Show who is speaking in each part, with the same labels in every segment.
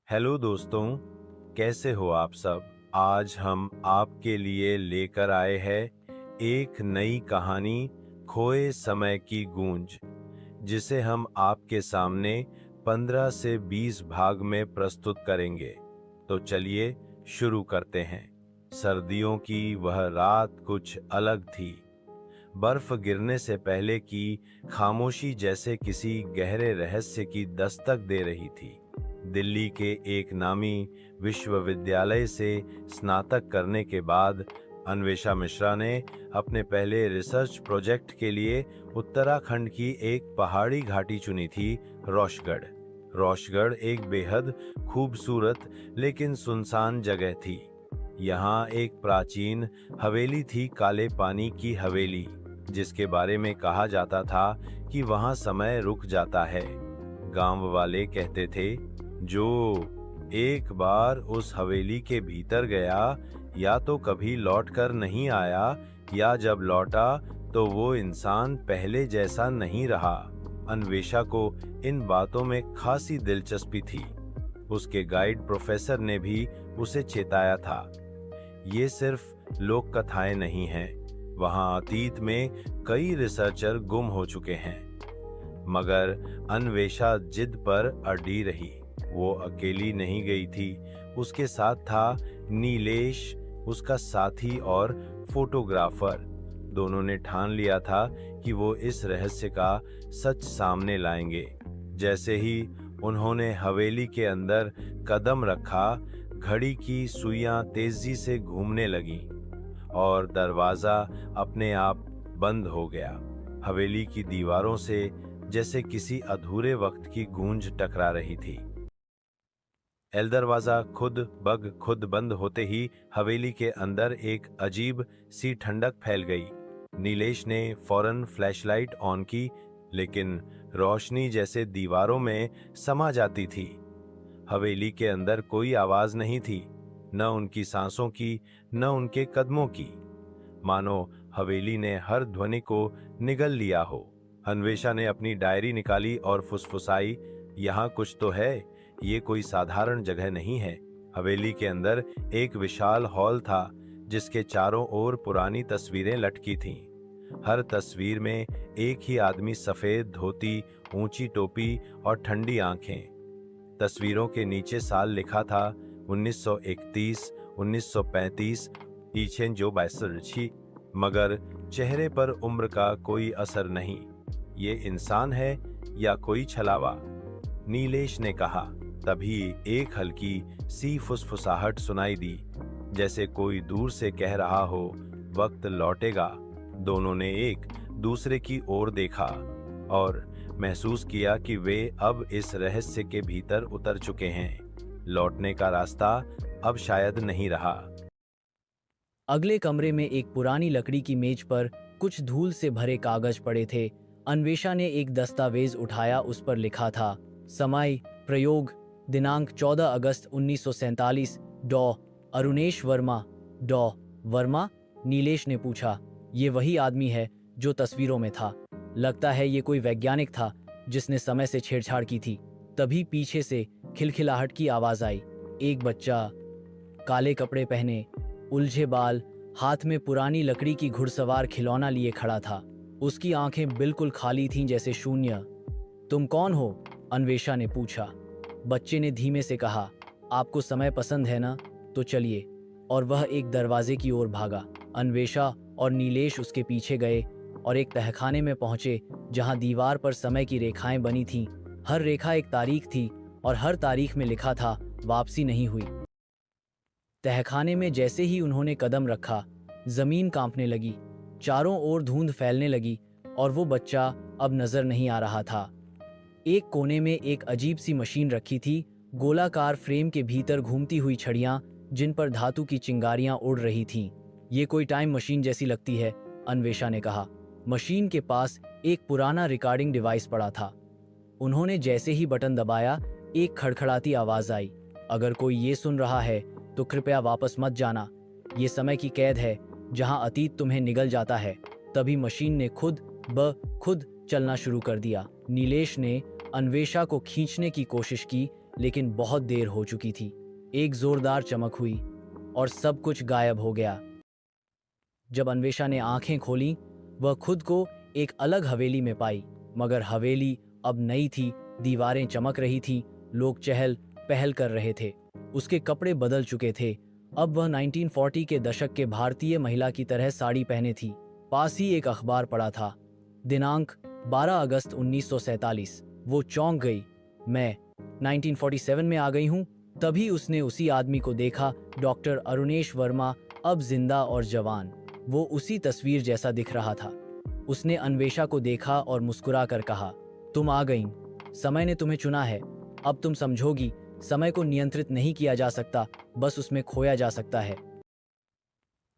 Speaker 1: Hello दोस्तों, कैसे हो आप सब। आज हम आपके लिए लेकर आए हैं एक नई कहानी, खोए समय की गूंज, जिसे हम आपके सामने 15 से 20 भाग में प्रस्तुत करेंगे। तो चलिए शुरू करते हैं। सर्दियों की वह रात कुछ अलग थी। बर्फ गिरने से पहले की खामोशी जैसे किसी गहरे रहस्य की दस्तक दे रही थी। दिल्ली के एक नामी विश्वविद्यालय से स्नातक करने के बाद अन्वेषा मिश्रा ने अपने पहले रिसर्च प्रोजेक्ट के लिए उत्तराखंड की एक पहाड़ी घाटी चुनी थी, रौशगढ़। रौशगढ़ एक बेहद खूबसूरत लेकिन सुनसान जगह थी। यहाँ एक प्राचीन हवेली थी, काले पानी की हवेली, जिसके बारे में कहा जाता था कि वहाँ समय रुक जाता है। गांव वाले कहते थे, जो एक बार उस हवेली के भीतर गया या तो कभी लौट कर नहीं आया, या जब लौटा तो वो इंसान पहले जैसा नहीं रहा। अन्वेषा को इन बातों में खासी दिलचस्पी थी। उसके गाइड प्रोफेसर ने भी उसे चेताया था, ये सिर्फ लोक कथाएं नहीं हैं, वहां अतीत में कई रिसर्चर गुम हो चुके हैं। मगर अन्वेषा जिद पर अड़ी रही। वो अकेली नहीं गई थी, उसके साथ था नीलेश, उसका साथी और फोटोग्राफर। दोनों ने ठान लिया था कि वो इस रहस्य का सच सामने लाएंगे। जैसे ही उन्होंने हवेली के अंदर कदम रखा, घड़ी की सुइयां तेजी से घूमने लगीं और दरवाजा अपने आप बंद हो गया। हवेली की दीवारों से जैसे किसी अधूरे वक्त की गूंज टकरा रही थी। एल दरवाजा खुद बंद होते ही हवेली के अंदर एक अजीब सी ठंडक फैल गई। नीलेश ने फौरन फ्लैशलाइट ऑन की, लेकिन रोशनी जैसे दीवारों में समा जाती थी। हवेली के अंदर कोई आवाज नहीं थी, न उनकी सांसों की, न उनके कदमों की। मानो हवेली ने हर ध्वनि को निगल लिया हो। अन्वेषा ने अपनी डायरी निकाली और फुसफुसाई, यहाँ कुछ तो है, ये कोई साधारण जगह नहीं है। हवेली के अंदर एक विशाल हॉल था, जिसके चारों ओर पुरानी तस्वीरें लटकी थीं। हर तस्वीर में एक ही आदमी, सफेद धोती, ऊंची टोपी और ठंडी आंखें। तस्वीरों के नीचे साल लिखा था 1931, 1935, पीछे जो बैसरछी, मगर चेहरे पर उम्र का कोई असर नहीं। ये इंसान है या कोई छलावा? नीलेश ने कहा। तभी एक हल्की सी फुसफुसाहट सुनाई दी, जैसे कोई दूर से कह रहा हो, वक्त लौटेगा। दोनों ने एक दूसरे की ओर देखा और महसूस किया कि वे अब इस रहस्य के भीतर उतर चुके हैं। लौटने का रास्ता अब शायद नहीं रहा।
Speaker 2: अगले कमरे में एक पुरानी लकड़ी की मेज पर कुछ धूल से भरे कागज पड़े थे। अन्वेषा ने एक दस्तावेज उठाया, उस पर लिखा था समय, प्रयोग, दिनांक 14 अगस्त 1947, डॉ अरुणेश वर्मा। डॉ वर्मा? नीलेश ने पूछा। ये वही आदमी है जो तस्वीरों में था। लगता है ये कोई वैज्ञानिक था जिसने समय से छेड़छाड़ की थी। तभी पीछे से खिलखिलाहट की आवाज आई। एक बच्चा, काले कपड़े पहने, उलझे बाल, हाथ में पुरानी लकड़ी की घुड़सवार खिलौना लिए खड़ा था। उसकी आंखें बिल्कुल खाली थीं, जैसे शून्य। तुम कौन हो? अन्वेषा ने पूछा। बच्चे ने धीमे से कहा, आपको समय पसंद है ना, तो चलिए। और वह एक दरवाजे की ओर भागा। अन्वेषा और नीलेश उसके पीछे गए और एक तहखाने में पहुंचे, जहां दीवार पर समय की रेखाएं बनी थीं। हर रेखा एक तारीख थी और हर तारीख में लिखा था, वापसी नहीं हुई। तहखाने में जैसे ही उन्होंने कदम रखा, जमीन कांपने लगी, चारों ओर धुंध फैलने लगी और वो बच्चा अब नजर नहीं आ रहा था। एक कोने में एक अजीब सी मशीन रखी थी, गोलाकार फ्रेम के भीतर घूमती हुई छड़ियां, जिन पर धातु की चिंगारियां उड़ रही थीं। ये कोई टाइम मशीन जैसी लगती है, अन्वेषा ने कहा। मशीन के पास एक पुराना रिकॉर्डिंग डिवाइस पड़ा था। उन्होंने जैसे ही बटन दबाया, एक खड़खड़ाती आवाज आई, अगर कोई ये सुन रहा है तो कृपया वापस मत जाना। ये समय की कैद है जहां अतीत तुम्हें निगल जाता है। तभी मशीन ने खुद चलना शुरू कर दिया। नीलेश ने अन्वेषा को खींचने की कोशिश की, लेकिन बहुत देर हो चुकी थी। एक जोरदार चमक हुई और सब कुछ गायब हो गया। जब अन्वेषा ने आंखें खोली, वह खुद को एक अलग हवेली में पाई, मगर हवेली अब नई थी, दीवारें चमक रही थीं, लोग चहल पहल कर रहे थे। उसके कपड़े बदल चुके थे, अब वह 1940 के दशक के भारतीय महिला की तरह साड़ी पहने थी। पास ही एक अखबार पड़ा था, दिनांक 12 अगस्त 1947। वो चौंक गई। मैं 1947 में आ गई हूँ। तभी उसने उसी आदमी को देखा, डॉक्टर अरुणेश वर्मा, अब जिंदा और जवान। वो उसी तस्वीर जैसा दिख रहा था। उसने अन्वेषा को देखा और मुस्कुरा कर कहा, तुम आ गई। समय ने तुम्हें चुना है। अब तुम समझोगी, समय को नियंत्रित नहीं किया जा सकता, बस उसमें खोया जा सकता है।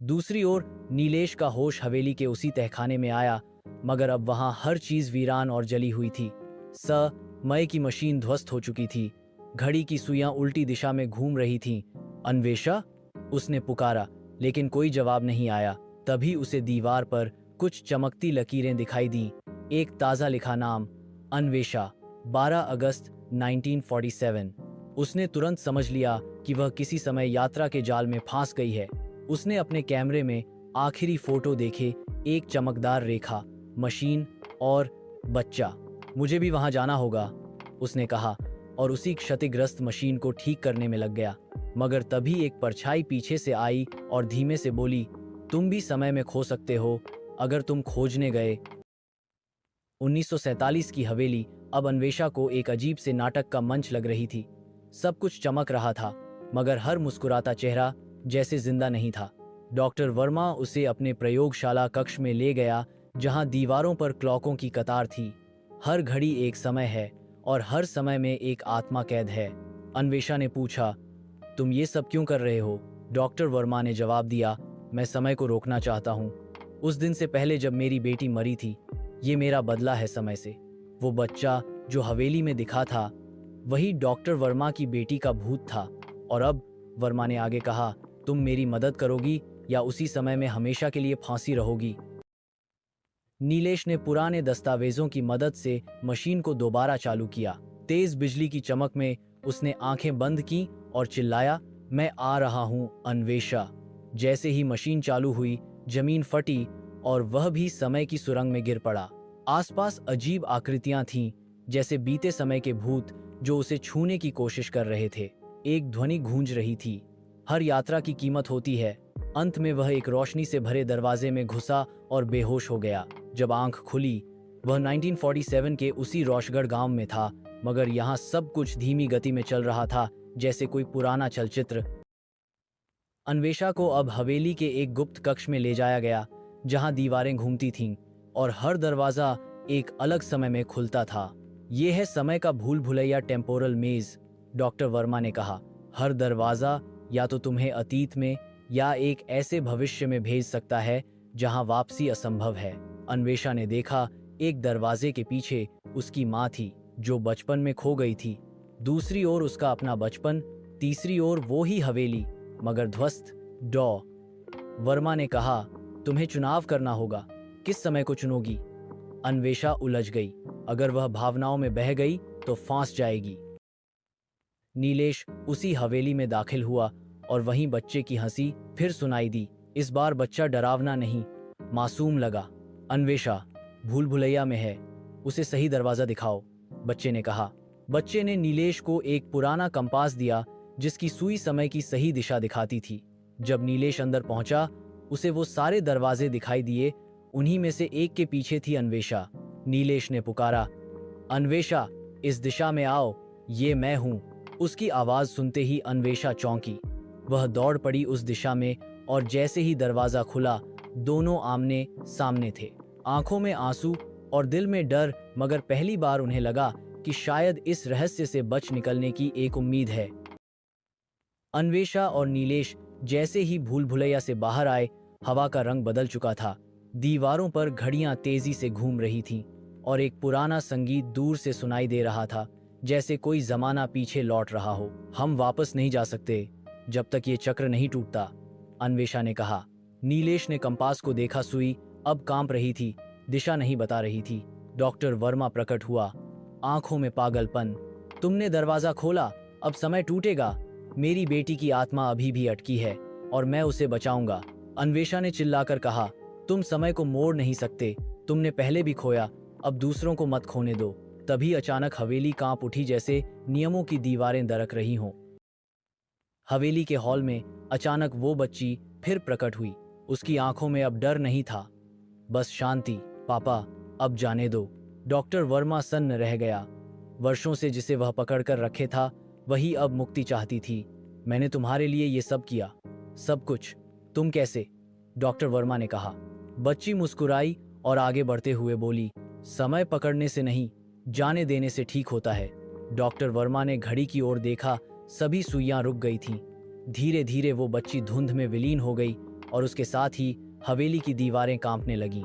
Speaker 2: दूसरी ओर नीलेश का होश हवेली के उसी तहखाने में आया, मगर अब वहां हर चीज वीरान और जली हुई थी। मय की मशीन ध्वस्त हो चुकी थी। घड़ी की सुइयां उल्टी दिशा में घूम रही थीं। अन्वेषा, उसने पुकारा, लेकिन कोई जवाब नहीं आया। तभी उसे दीवार पर कुछ चमकती लकीरें दिखाई दी। एक ताजा लिखा नाम, अन्वेषा, 12 अगस्त 1947। उसने तुरंत समझ लिया कि वह किसी समय यात्रा के जाल में फंस गई है। उसने अपने कैमरे में आखिरी फोटो देखे, एक चमकदार रेखा, मशीन और बच्चा। मुझे भी वहां जाना होगा, उसने कहा, और उसी क्षतिग्रस्त मशीन को ठीक करने में लग गया। मगर तभी एक परछाई पीछे से आई और धीमे से बोली, तुम भी समय में खो सकते हो अगर तुम खोजने गए। 1947 की हवेली अब अन्वेषा को एक अजीब से नाटक का मंच लग रही थी। सब कुछ चमक रहा था, मगर हर मुस्कुराता चेहरा जैसे जिंदा नहीं था। डॉक्टर वर्मा उसे अपने प्रयोगशाला कक्ष में ले गया, जहां दीवारों पर क्लॉकों की कतार थी। हर घड़ी एक समय है और हर समय में एक आत्मा कैद है। अन्वेषा ने पूछा, तुम ये सब क्यों कर रहे हो? डॉक्टर वर्मा ने जवाब दिया, मैं समय को रोकना चाहता हूँ। उस दिन से पहले जब मेरी बेटी मरी थी, ये मेरा बदला है समय से। वो बच्चा जो हवेली में दिखा था, वही डॉक्टर वर्मा की बेटी का भूत था। और अब, वर्मा ने आगे कहा, तुम मेरी मदद करोगी या उसी समय में हमेशा के लिए फांसी रहोगी। नीलेश ने पुराने दस्तावेजों की मदद से मशीन को दोबारा चालू किया। तेज बिजली की चमक में उसने आंखें बंद की और चिल्लाया, मैं आ रहा हूं अन्वेषा। जैसे ही मशीन चालू हुई, जमीन फटी और वह भी समय की सुरंग में गिर पड़ा। आसपास अजीब आकृतियां थीं, जैसे बीते समय के भूत जो उसे छूने की कोशिश कर रहे थे। एक ध्वनि गूंज रही थी, हर यात्रा की कीमत होती है। अंत में वह एक रोशनी से भरे दरवाजे में घुसा और बेहोश हो गया। जब आंख खुली, वह 1947 के उसी रोशगढ़ गांव में था, मगर यहाँ सब कुछ धीमी गति में चल रहा था, जैसे कोई पुराना चलचित्र। अन्वेषा को अब हवेली के एक गुप्त कक्ष में ले जाया गया, जहां दीवारें घूमती थीं और हर दरवाजा एक अलग समय में खुलता था। यह है समय का भूल भुलैया टेम्पोरल मेज, डॉक्टर वर्मा ने कहा। हर दरवाजा या तो तुम्हें अतीत में या एक ऐसे भविष्य में भेज सकता है जहां वापसी असंभव है। अन्वेषा ने देखा, एक दरवाजे के पीछे उसकी माँ थी, जो बचपन में खो गई थी। दूसरी ओर उसका अपना बचपन, तीसरी ओर वो ही हवेली, मगर ध्वस्त। वर्मा ने कहा, तुम्हें चुनाव करना होगा, किस समय को चुनोगी? अन्वेषा उलझ गई। अगर वह भावनाओं में बह गई तो फंस जाएगी। नीलेश उसी हवेली में दाखिल हुआ और वहीं बच्चे की हंसी फिर सुनाई दी। इस बार बच्चा डरावना नहीं, मासूम लगा। अन्वेषा, भूल भुलैया में है, उसे सही दरवाजा दिखाओ, बच्चे ने कहा। बच्चे ने नीलेश को एक पुराना कंपास दिया, जिसकी सुई समय की सही दिशा दिखाती थी। जब नीलेश अंदर पहुंचा, उसे वो सारे दरवाजे दिखाई दिए। उन्हीं में से एक के पीछे थी अन्वेषा। नीलेश ने पुकारा, अन्वेषा, इस दिशा में आओ, ये मैं हूं। उसकी आवाज सुनते ही अन्वेषा चौंकी। वह दौड़ पड़ी उस दिशा में और जैसे ही दरवाजा खुला, दोनों आमने सामने थे। आंखों में आंसू और दिल में डर, मगर पहली बार उन्हें लगा कि शायद इस रहस्य से बच निकलने की एक उम्मीद है। अन्वेषा और नीलेश जैसे ही भूल भुलैया से बाहर आए, हवा का रंग बदल चुका था। दीवारों पर घड़ियां तेजी से घूम रही थीं और एक पुराना संगीत दूर से सुनाई दे रहा था, जैसे कोई जमाना पीछे लौट रहा हो। हम वापस नहीं जा सकते जब तक ये चक्र नहीं टूटता, अन्वेषा ने कहा। नीलेश ने कंपास को देखा, सुई अब कांप रही थी, दिशा नहीं बता रही थी। डॉक्टर वर्मा प्रकट हुआ, आंखों में पागलपन। तुमने दरवाजा खोला, अब समय टूटेगा। मेरी बेटी की आत्मा अभी भी अटकी है और मैं उसे बचाऊंगा। अन्वेषा ने चिल्लाकर कहा, तुम समय को मोड़ नहीं सकते, तुमने पहले भी खोया, अब दूसरों को मत खोने दो। तभी अचानक हवेली कांप उठी, जैसे नियमों की दीवारें दरक रही हों। हवेली के हॉल में अचानक वो बच्ची फिर प्रकट हुई। उसकी आंखों में अब डर नहीं था, बस शांति। पापा, अब जाने दो। डॉक्टर वर्मा सन्न रह गया। वर्षों से जिसे वह पकड़कर रखे था, वही अब मुक्ति चाहती थी। मैंने तुम्हारे लिए ये सब किया, सब कुछ। तुम कैसे? डॉक्टर वर्मा ने कहा। बच्ची मुस्कुराई और आगे बढ़ते हुए बोली, समय पकड़ने से नहीं, जाने देने से ठीक होता है। डॉक्टर वर्मा ने घड़ी की ओर देखा, सभी सुइयां रुक गई थीं। धीरे धीरे वो बच्ची धुंध में विलीन हो गई और उसके साथ ही हवेली की दीवारें कांपने लगीं।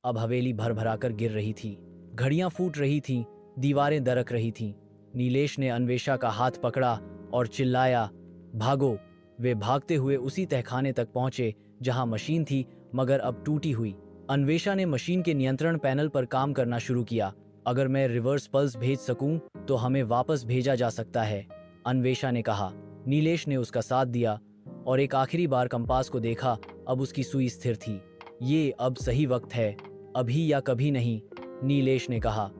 Speaker 2: अब हवेली भर भराकर गिर रही थी, घड़ियां फूट रही थीं, दीवारें दरक रही थीं। नीलेश ने अन्वेषा का हाथ पकड़ा और चिल्लाया, भागो। वे भागते हुए उसी तहखाने तक पहुंचे जहां मशीन थी, मगर अब टूटी हुई। अन्वेषा ने मशीन के नियंत्रण पैनल पर काम करना शुरू किया। अगर मैं रिवर्स पल्स भेज सकूं तो हमें वापस भेजा जा सकता है, अन्वेषा ने कहा। नीलेश ने उसका साथ दिया और एक आखिरी बार कंपास को देखा। अब उसकी सुई स्थिर थी। ये अब सही वक्त है, अभी या कभी नहीं, नीलेश ने कहा।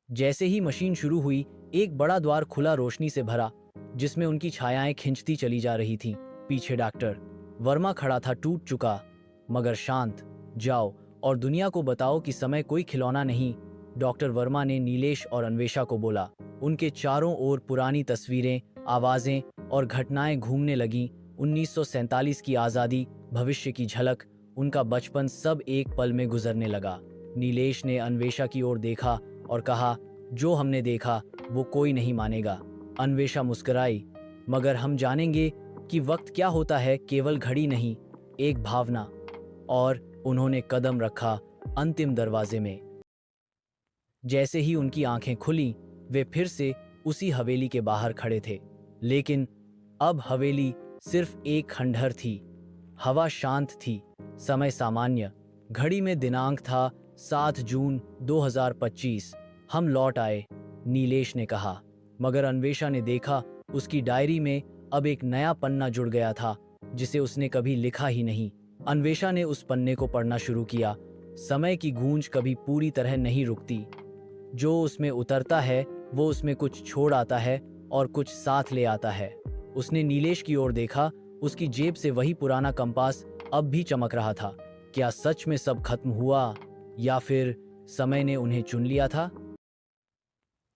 Speaker 2: जैसे ही मशीन शुरू हुई, एक बड़ा द्वार खुला, रोशनी से भरा, जिसमें उनकी छायाएं खिंचती चली जा रही थीं। पीछे डॉक्टर वर्मा खड़ा था, टूट चुका मगर शांत। जाओ और दुनिया को बताओ कि समय कोई खिलौना नहीं, डॉक्टर वर्मा ने नीलेश और अन्वेषा को बोला। उनके चारों ओर पुरानी तस्वीरें, आवाजें और घटनाएं घूमने लगीं। 1947 की आज़ादी, भविष्य की झलक, उनका बचपन, सब एक पल में गुजरने लगा। नीलेश ने अन्वेषा की ओर देखा और कहा, जो हमने देखा वो कोई नहीं मानेगा। अन्वेषा मुस्कुराई, मगर हम जानेंगे कि वक्त क्या होता है, केवल घड़ी नहीं, एक भावना। और उन्होंने कदम रखा अंतिम दरवाजे में। जैसे ही उनकी आंखें खुली, वे फिर से उसी हवेली के बाहर खड़े थे। लेकिन अब हवेली सिर्फ एक खंडहर थी। हवा शांत थी, समय सामान्य। घड़ी में दिनांक था 7 जून 2025। हम लौट आए, नीलेश ने कहा। मगर अन्वेषा ने देखा, उसकी डायरी में अब एक नया पन्ना जुड़ गया था, जिसे उसने कभी लिखा ही नहीं। अन्वेषा ने उस पन्ने को पढ़ना शुरू किया। समय की गूंज कभी पूरी तरह नहीं रुकती। जो उसमें उतरता है वो उसमें कुछ छोड़ आता है और कुछ साथ ले आता है। उसने नीलेश की ओर देखा। उसकी जेब से वही पुराना कंपास अब भी चमक रहा था। क्या सच में सब खत्म हुआ, या फिर समय ने उन्हें चुन लिया था?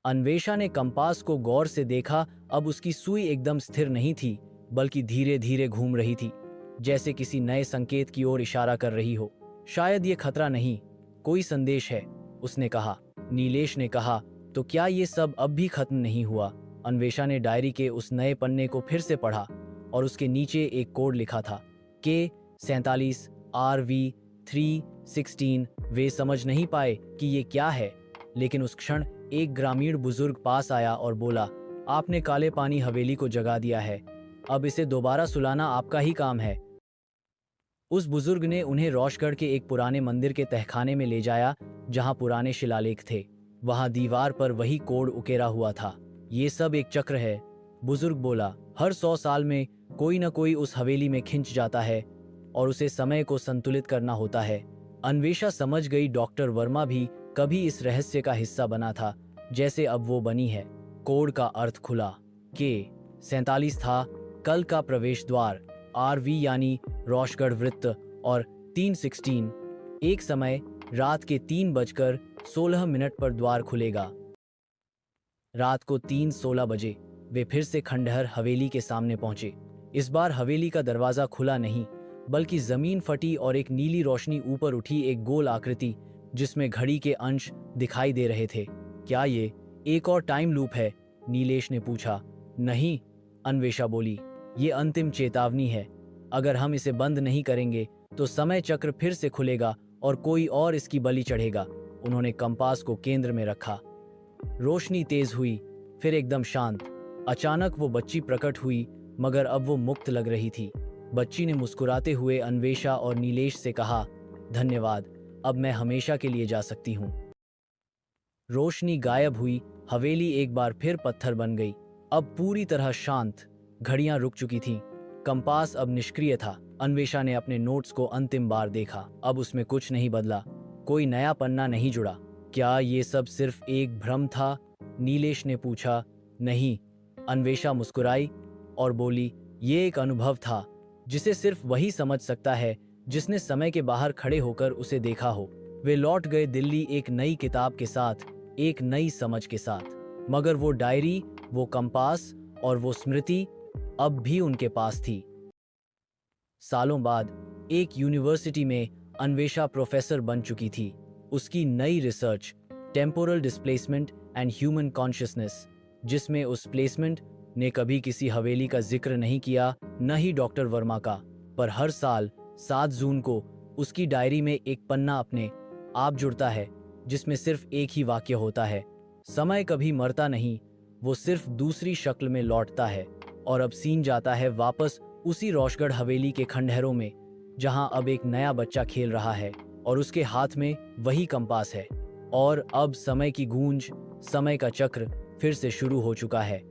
Speaker 2: अन्वेषा ने कंपास को गौर से देखा। अब उसकी सुई एकदम स्थिर नहीं थी, बल्कि धीरे धीरे घूम रही थी, जैसे किसी नए संकेत की ओर इशारा कर रही हो। शायद ये खतरा नहीं, कोई संदेश है, उसने कहा। नीलेश ने कहा, तो क्या ये सब अब भी खत्म नहीं हुआ? अन्वेषा ने डायरी के उस नए पन्ने को फिर से पढ़ा और उसके नीचे एक कोड लिखा था, K47 RV 316। वे समझ नहीं पाए कि ये क्या है, लेकिन उस क्षण एक ग्रामीण बुजुर्ग पास आया और बोला, आपने काले पानी हवेली को जगा दिया है, अब इसे दोबारा सुलाना आपका ही काम है। उस बुजुर्ग ने उन्हें रोशगढ़ के एक पुराने मंदिर के तहखाने में ले जाया, जहां पुराने शिलालेख थे। वहां दीवार पर वही कोड उकेरा हुआ था। ये सब एक चक्र है, बुजुर्ग बोला। हर 100 साल में कोई न कोई उस हवेली में खिंच जाता है और उसे समय को संतुलित करना होता है। अन्वेषा समझ गई, डॉक्टर वर्मा भी कभी इस रहस्य का हिस्सा बना था, जैसे अब वो बनी है। कोड का अर्थ खुला। K47 था कल का प्रवेश द्वार, RV यानी रोशगढ़ वृत्त, और 316 एक समय, रात के 3:16 पर द्वार खुलेगा। रात को 3:16 बजे वे फिर से खंडहर हवेली के सामने पहुंचे। इस बार हवेली का दरवाजा खुला नहीं, बल्कि जमीन फटी और एक नीली रोशनी ऊपर उठी, एक गोल आकृति जिसमें घड़ी के अंश दिखाई दे रहे थे। क्या ये एक और टाइम लूप है? नीलेश ने पूछा। नहीं, अन्वेषा बोली, ये अंतिम चेतावनी है। अगर हम इसे बंद नहीं करेंगे तो समय चक्र फिर से खुलेगा और कोई और इसकी बलि चढ़ेगा। उन्होंने कंपास को केंद्र में रखा। रोशनी तेज हुई, फिर एकदम शांत। अचानक वो बच्ची प्रकट हुई, मगर अब वो मुक्त लग रही थी। बच्ची ने मुस्कुराते हुए अन्वेषा और नीलेश से कहा, धन्यवाद, अब मैं हमेशा के लिए जा सकती हूँ। रोशनी गायब हुई, हवेली एक बार फिर पत्थर बन गई, अब पूरी तरह शांत। घड़ियां रुक चुकी थीं, कंपास अब निष्क्रिय था। अन्वेषा ने अपने नोट्स को अंतिम बार देखा, अब उसमें कुछ नहीं बदला, कोई नया पन्ना नहीं जुड़ा। क्या ये सब सिर्फ एक भ्रम था? नीलेश ने पूछा। नहीं, अन्वेषा मुस्कुराई और बोली, ये एक अनुभव था जिसे सिर्फ वही समझ सकता है जिसने समय के बाहर खड़े होकर उसे देखा हो। वे लौट गए दिल्ली एक नई किताब के साथ, एक नई समझ के साथ। मगर वो डायरी, वो कंपास और वो स्मृति अब भी उनके पास थी। सालों बाद एक यूनिवर्सिटी में अन्वेषा प्रोफेसर बन चुकी थी। उसकी नई research, temporal displacement and human consciousness, जिसमें उस प्लेसमेंट ने कभी किसी हवेली का जिक्र नहीं किया, न ही डॉक्टर वर्मा का। पर हर साल 7 जून को उसकी डायरी में एक पन्ना अपने आप जुड़ता है, जिसमें सिर्फ एक ही वाक्य होता है, समय कभी मरता नहीं, वो सिर्फ दूसरी शक्ल में लौटता है। और अब सीन जाता है वापस उसी रोशगढ़ हवेली के खंडहरों में, जहां अब एक नया बच्चा खेल रहा है और उसके हाथ में वही कंपास है। और अब समय की गूंज, समय का चक्र फिर से शुरू हो चुका है।